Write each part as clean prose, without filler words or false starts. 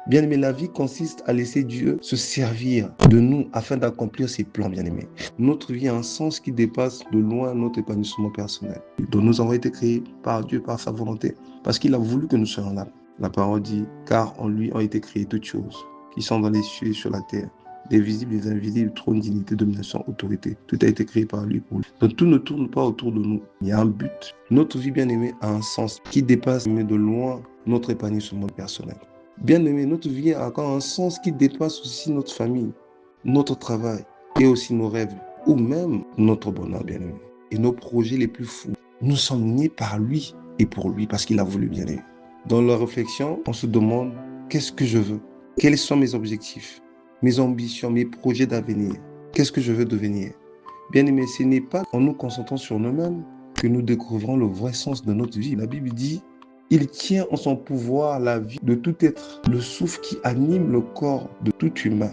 Bien-aimé, la vie consiste à laisser Dieu se servir de nous afin d'accomplir ses plans, bien-aimé. Notre vie a un sens qui dépasse de loin notre épanouissement personnel. Donc nous avons été créés par Dieu, par sa volonté, parce qu'il a voulu que nous soyons là. La parole dit, car en lui ont été créées toutes choses, qui sont dans les cieux et sur la terre, des visibles et des invisibles, trône, dignité, domination, autorité. Tout a été créé par lui pour lui. Donc tout ne tourne pas autour de nous. Il y a un but. Notre vie, bien-aimé, a un sens qui dépasse mais de loin notre épanouissement personnel. Bien-aimé, notre vie a encore un sens qui dépasse aussi notre famille, notre travail et aussi nos rêves, ou même notre bonheur, bien-aimé, et nos projets les plus fous. Nous sommes nés par lui et pour lui parce qu'il a voulu, bien-aimé. Dans la réflexion, on se demande qu'est-ce que je veux? Quels sont mes objectifs, mes ambitions, mes projets d'avenir? Qu'est-ce que je veux devenir? Bien-aimé, ce n'est pas en nous concentrant sur nous-mêmes que nous découvrons le vrai sens de notre vie. La Bible dit, il tient en son pouvoir la vie de tout être, le souffle qui anime le corps de tout humain.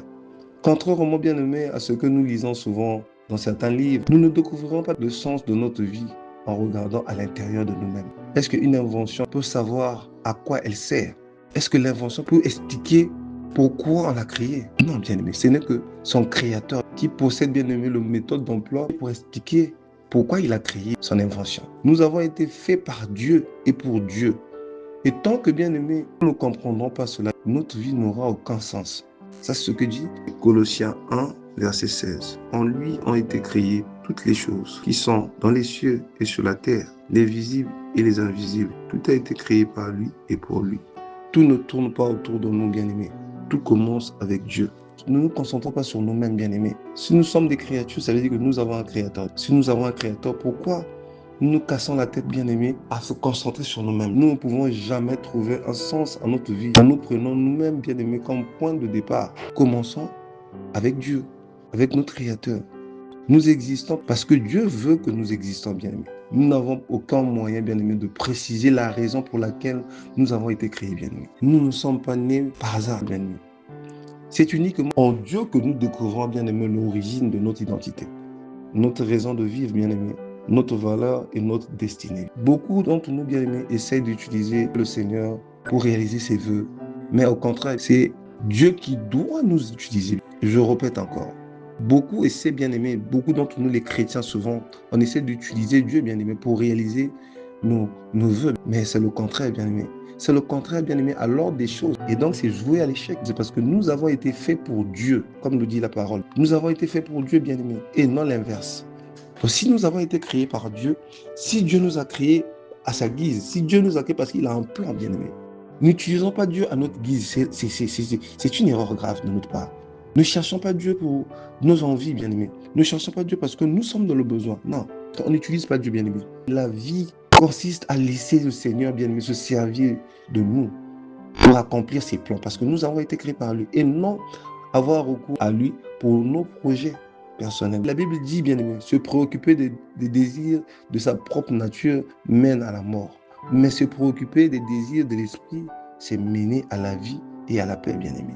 Contrairement, bien-aimé, à ce que nous lisons souvent dans certains livres, nous ne découvrirons pas le sens de notre vie en regardant à l'intérieur de nous-mêmes. Est-ce qu'une invention peut savoir à quoi elle sert? Est-ce que l'invention peut expliquer pourquoi on l'a créée? Non, bien-aimé, ce n'est que son créateur qui possède, bien-aimé, le méthode d'emploi pour expliquer pourquoi il a créé son invention. Nous avons été faits par Dieu et pour Dieu. Et tant que, bien-aimé, nous ne comprendrons pas cela, notre vie n'aura aucun sens. Ça, c'est ce que dit Colossiens 1, verset 16. En lui ont été créées toutes les choses qui sont dans les cieux et sur la terre, les visibles et les invisibles. Tout a été créé par lui et pour lui. Tout ne tourne pas autour de nous, bien-aimés. Tout commence avec Dieu. Ne nous concentrons pas sur nous-mêmes, bien-aimés. Si nous sommes des créatures, ça veut dire que nous avons un créateur. Si nous avons un créateur, pourquoi nous nous cassons la tête, bien-aimés, à se concentrer sur nous-mêmes? Nous ne pouvons jamais trouver un sens à notre vie. Nous prenons nous-mêmes, bien-aimés, comme point de départ. Commençons avec Dieu, avec notre créateur. Nous existons parce que Dieu veut que nous existons, bien-aimés. Nous n'avons aucun moyen, bien-aimés, de préciser la raison pour laquelle nous avons été créés, bien-aimés. Nous ne sommes pas nés par hasard, bien-aimés. C'est uniquement en Dieu que nous découvrons, bien-aimés, l'origine de notre identité, notre raison de vivre, bien-aimés, notre valeur et notre destinée. Beaucoup d'entre nous, bien-aimés, essayent d'utiliser le Seigneur pour réaliser ses vœux. Mais au contraire, c'est Dieu qui doit nous utiliser. Je répète encore. Beaucoup essaient, bien-aimés, beaucoup d'entre nous, les chrétiens, souvent, on essaie d'utiliser Dieu, bien-aimé, pour réaliser nos vœux. Mais c'est le contraire, bien-aimé. C'est le contraire, bien-aimé, à l'ordre des choses. Et donc, c'est jouer à l'échec. C'est parce que nous avons été faits pour Dieu, comme nous dit la parole. Nous avons été faits pour Dieu, bien-aimé, et non l'inverse. Donc, si nous avons été créés par Dieu, si Dieu nous a créés à sa guise, si Dieu nous a créés parce qu'il a un plan, bien-aimé, n'utilisons pas Dieu à notre guise. C'est une erreur grave de notre part. Ne cherchons pas Dieu pour nos envies, bien-aimés. Ne cherchons pas Dieu parce que nous sommes dans le besoin. Non, on n'utilise pas Dieu, bien-aimé. La vie consiste à laisser le Seigneur, bien-aimé, se servir de nous pour accomplir ses plans. Parce que nous avons été créés par lui et non avoir recours à lui pour nos projets personnels. La Bible dit, bien-aimé, se préoccuper des désirs de sa propre nature mène à la mort. Mais se préoccuper des désirs de l'esprit, c'est mener à la vie et à la paix, bien-aimé.